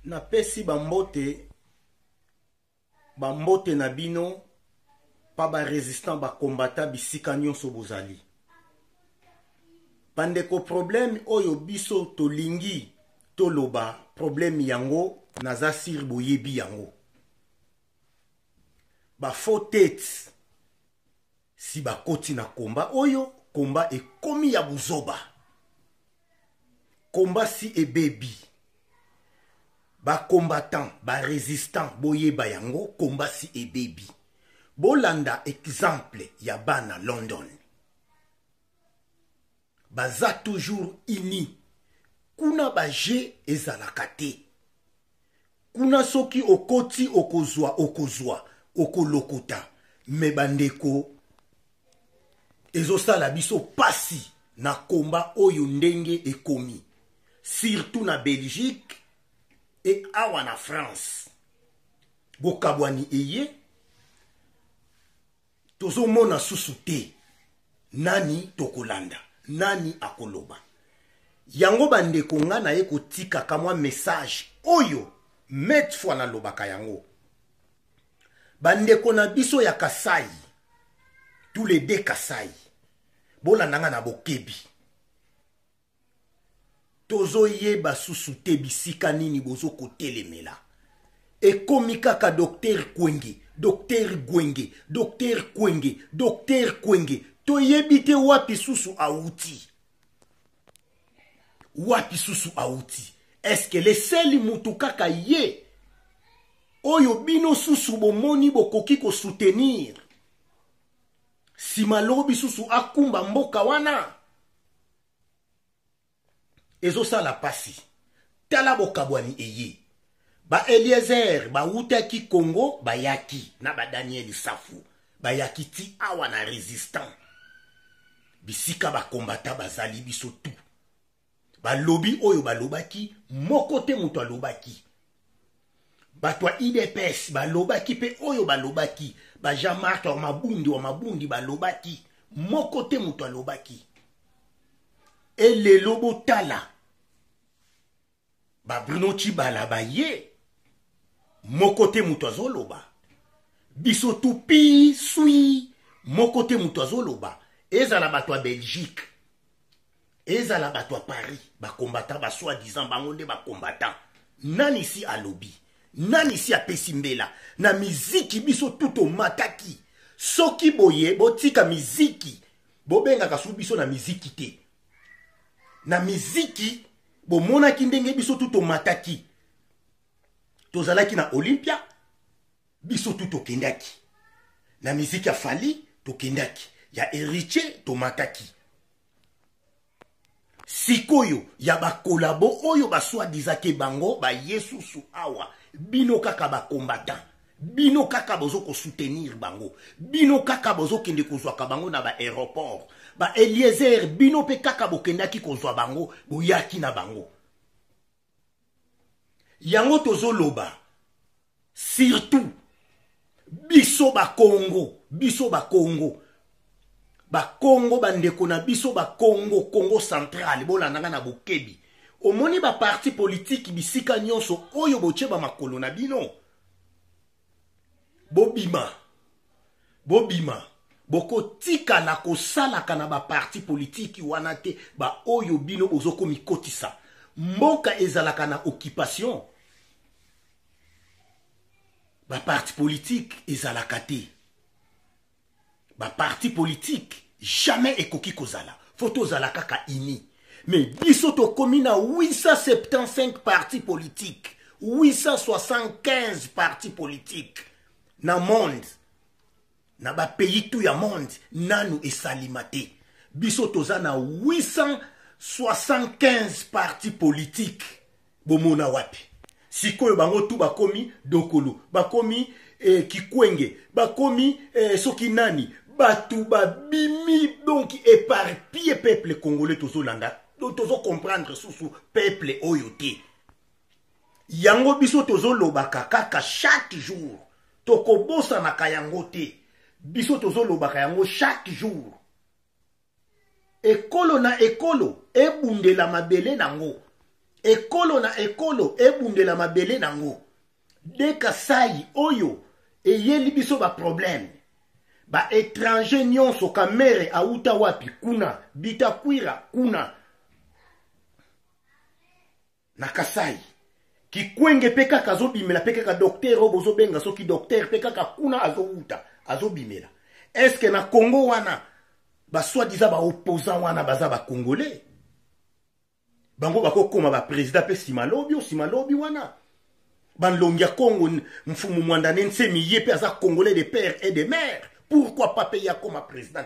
Na pesi bambote na bino pa ba résistant ba combattant bisika nyonso bozali. Bandeko problème oyo biso tolingi toloba problème yango naza sir boyebi yango. Ba faux tête si ba koti na komba oyo komba ekomi ya buzoba. Komba si ebebi. Ba combattant, ba résistant boyeba yango komba si ebebi. Bolanda exemple ya bana London. Baza toujours ini. Kuna baje ezalaka te. Kuna soki okoti okozwa okolokota. Me bandeko ezosala biso pasi na komba oyo ndenge ekomi. Surtout na Belgique et awa na France. Bokabwani eye tozo mona susu te. Nani tokolanda, nani akoloba. Yango bandeko nga na ye kotika kamwa message oyo met fois na lobaka yango. Bandeko na biso ya Kasai, tous les deux Kasai, bolanda nga na bokebi. Tozo yeba susu te bisika nini bozo kotelemela. Ekomi kaka docteur Kwenge, docteur Gwenge, docteur Kwenge, docteur Kwenge. Toyebi te wapi susu auti. Wapi susu auti. Est-ce que les seli mutu kaka ye oyo bino susu bomoni bokoki ko soutenir? Si malobi susu akumba mboka wana. Ezo sala pasi. Tala bokabwani eye. Ba Eliezer, ba Utaki Congo, ba yaki. Na ba Daniel Safu. Ba yaki ti awa na résistant. Bisika ba kombata bazali biso tu. Ba lobi oyo ba lobaki. Mokote mutu alobaki. Ba twa IDPS, ba lobaki pe oyo ba lobaki. Ba Jean-Marc wa mabundi ba lobaki. Mokote mutu alobaki. Et le lobo tala. Ba Bruno Chibala ba ye. Mokote mutu azoloba. Biso tupi sui. Mokote mutu azoloba. Ezala batwa Belgique. Ezala batwa Paris. Ba combattant ba soi-disant bangonde ba combattant. Nani si alobi. Nani si apesimbela. Na miziki biso tuto mataki. Soki boye botika miziki. Bobenga kasu biso na miziki te. Na miziki bo mona kindenge biso tuto mataki. Tozalaki na Olympia biso tuto kendaki. Na miziki ya Fali to kendaki. Ya Héritier to mataki. Sikoyo ya ba kolabo oyo ba soi-disant bango ba yesusu awa. Bino kaka ba combattant. Bino kaka bozo ko soutenir bango. Bino kaka bozo kende kozwa bango na ba aéroport. Ba Eliezer bino pe kaka bokendaki kozwa bango boyaki na bango. Yango tozo loba. Surtout biso ba Congo, biso ba Congo. Ba Congo bandeko na biso ba Congo, Congo central bolandanga na bokebi. Omoni ba parti politique bisika nyonso oyo boche ba makolo na bino. Bobima. Boko tika na kosala kana ba parti politique wana te ba oyo bino ozoko mikotisa. Mboka ezalaka na occupation. Ba parti politique ezalaka te. Ba parti politique jamais ekoki kozala. Photo zalaka ka ini. Mais biso to komi na 875 partis politiques. 875 partis politiques. Na monde. Na ba pays tout ya monde. Nanu esalimate. Biso toza na 875 partis politiques. Bomona wapi. Sikoyo bango tu bakomi Dokolo. Bakomi Kikwenge. Bakomi soki nani. Batu babimi donc éparpillé peuple congolais tozolanda. Donc tozo comprendre sous peuple oyote. Yango biso tozolobaka kaka chaque jour. Tokobosa na kayango te. Biso tozolobaka yango chaque jour. Ekolo na ekolo ebundela mabele nango. ekolo na ekolo ebundela mabele nango de Kasai oyo eyeli biso ba problème ba étranger nyonso kamere auta wapi kuna bitakwira kuna na Kasai kikwenge peka kazo bimela peka ka docteur obozo benga soki docteur peka ka kuna azouta azobimela. Est-ce que na Congo wana ba soi-disant ba opposant wana baza ba congolais bango bako koma ba président pe simalobi wana banlongia Congo mfumu mwandane nsemi yepe aza congolais de père et de mère. Pourquoi pas payer comme président?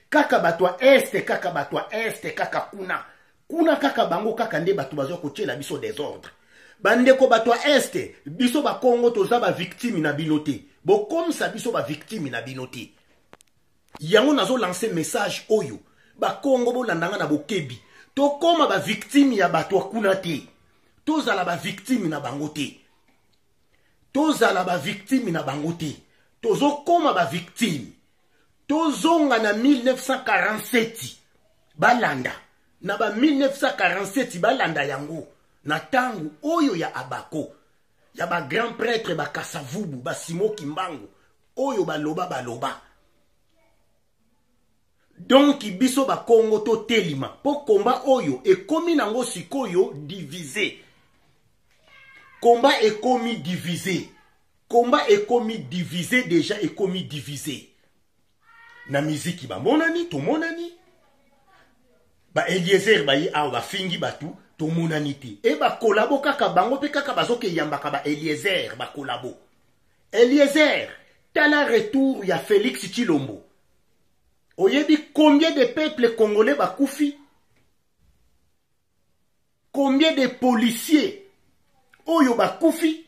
Kaka batwa est kaka batwa est kaka kuna kaka bango kaka nde batu bazo kotiela biso désordre. Bandeko batwa est biso ba Congo toza ba victime na binote. Bo comme ça biso ba victime na binote. Yango nazo lancer message oyo ba Congo bo landanga na bokebi. To koma ba victime ya batwa kuna te. Tozala ba victime na bango te. Tozala ba victime na bango te. Tozo koma ba victime. Tozonga na 1947 balanda. Na ba 1947 balanda yango. Na tangu oyo ya Abako. Ya ba grand prêtre ba Kasavubu ba Simo Kimbangu. Oyo baloba. Donc biso ba Congo to telima. Po komba oyo ekomi nango sikoyo divisé. Combat est commis divisé. Combat est commis divisé déjà est commis divisé. Na musique ba monani to monani. Ba Eliezer ba yi a ba fingi batu to monani te. E ba kolabo kaka bango pe kaka bazoke yambaka ba Eliezer ba kolabo. Eliezer tala retour ya Félix Tshilombo. Oyebi combien de peuples congolais ba koufi? Combien de policiers oyo ba koufi?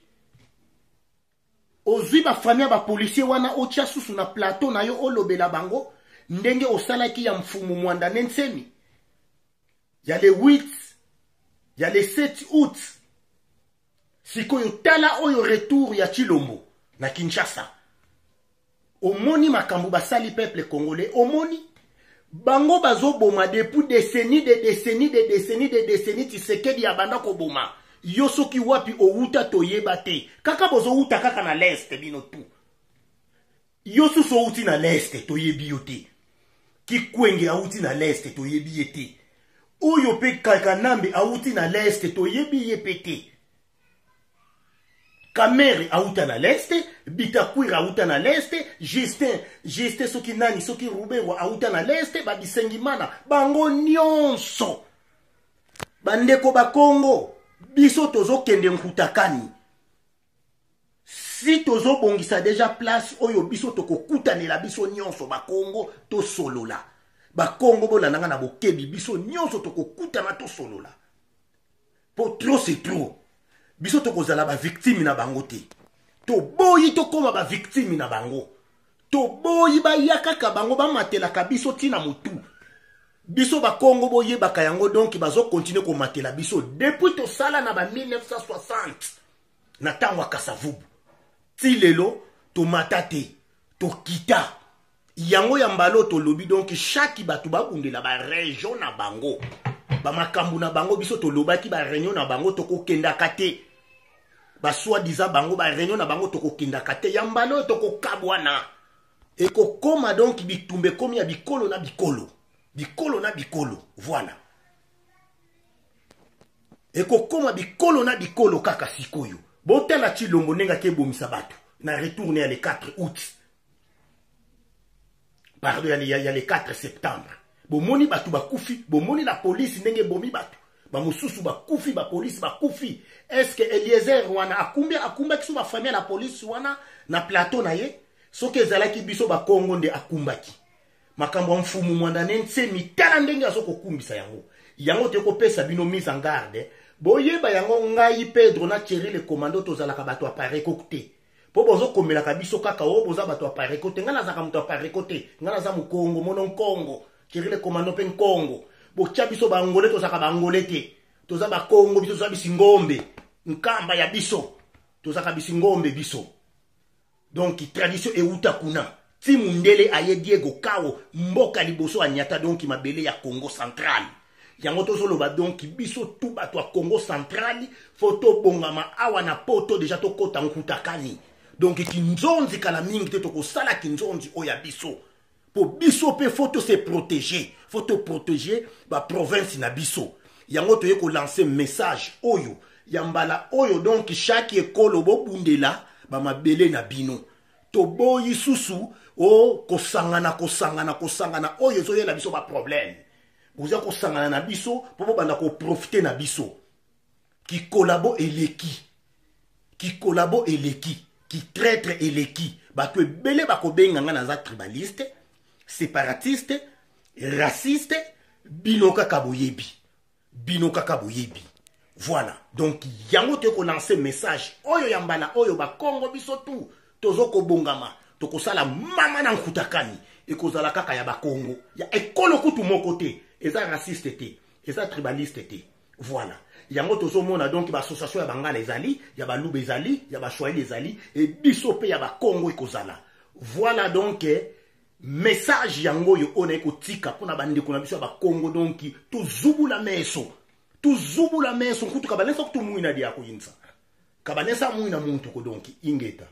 Ozwi ba famille ba policier wana otia susu na plateau na yo olobela bango ndenge osalaki ya mfumu mwandane nsemi. Ya le 8, ya le 7 août. Sikoyo tala oyo retour ya Tshilombo na Kinshasa. Omoni makambo basali peuple congolais, omoni bango bazo boma depuis décennies Tshisekedi ya banda ko boma. Yosoki wapi outa toyeba te. Kaka bozo uta kaka na l'est bino tout. Yosu so uti na l'est toyebi yote. Kikwenge auti na l'est toyebi yete. Oyo pe Kakanambe auti na l'est toyebi yepete. Kamere auta na l'est, Bitakwira auta na l'est, Justin soki nani soki Rubewa auta na l'est, Babisengimana bango nyonso. Bandeko ba Congo biso tozo kende nkutakani. Si tozo bongisa déjà place oyo biso toko kutanela biso nyonso ba Congo to solola. Ba Congo bolandanga na bokebi biso nyonso toko kutana to solola. Po trop c'est trop. Biso toko zala ba victime na bango te. To boyi to koma ba victime na bango. To boyi ba yakaka bango ba matela ka biso tina mutu. Biso ba Congo boye bakayango donc bazo continuer ko matela biso depuis to sala na ba 1960 na tangwa Kasavubu ti lelo to matate to kita yango ya mbalo to lobi donc chaque batu ba bundela ba région na bango ba makambu na bango biso to lobaki ba réunion na bango to ko kenda kate ba soi-disant bango ba réunion na bango to ko kenda kate ya mbalo to ko kabwana e ko koma donc bitumbe komi ya bikolo na bikolo. Bikolo na bikolo, voilà. Eko koma bikolo na bikolo kaka sikoyo. Botala Tshilombo nenga ke bomisa batu. Na retourné à le 4 août. Pardon, il y a le 4 septembre. Bomoni batu bakoufi, bomoni la police nenge bomi batu. Ba mususu bakoufi, ba police bakoufi. Est-ce que Eliezer wana akumba kisu ba famille la police wana na plateau na ye? Soke zalaki biso ba Congo nde akumbaki. Makambo mfumu mwandane nsemi tala ndenge azoko kumbisa yango. Yango te ko pesa bino mise en garde. Boyeba yango ngai Pedro na Thierry le commando tozalaka bato apare kokte. Po bozo komela kabiso kaka o boza bato apare kote ngana zaka muto apare kote. Ngana za mu Congo mono Congo. Thierry le commando pe Congo. Bo tia biso ba ngole tozaka ba ngole te. Toza ba Congo biso za bisingombe. Nkamba ya biso. Tozaka bisingombe biso. Donc tradition euta kuna. Ti mundele aye Diego Kao mboka liboso anyata donc mabele ya Congo central. yango tozoloba donc biso tout bato ya Congo central photo bongama awa na poto déjà tokota nkutakani donc kinzonzi kala mingi te tokosala kinzonzi oya biso po biso pe photo se protéger photo protéger ba province na biso yango toye ko lancer message oyo yambala oyo donc chaque école obobundela ba mabele na bino to boyi susu o kosangana oyo zoyela biso ba problème vous avez kosangana na biso pour banda ko profiter na biso qui collabo eleki qui traître eleki bato ebele bakobenga nga na za tribaliste séparatiste raciste binoka kaboyebi voilà donc yango te ko lancer message oyo yambala oyo ba Congo biso tout tozoko bongama tokosala mama na nkutakani ekozala kaka ya ba Congo ya ekolo kutu moko te eza raciste te eza tribaliste te voilà yango tozomona donc ba association ya bangala ezali ya ba lube ezali ya ba shwaili ezali et biso pe ya ba Congo ekozala voilà donc message yango yo ona ekotika pona bandeko na biso ya ba Congo donc tozubula meso kutu kabanesa kutu muina dia ko yinsa kabanesa muina muntu ko donc ingeta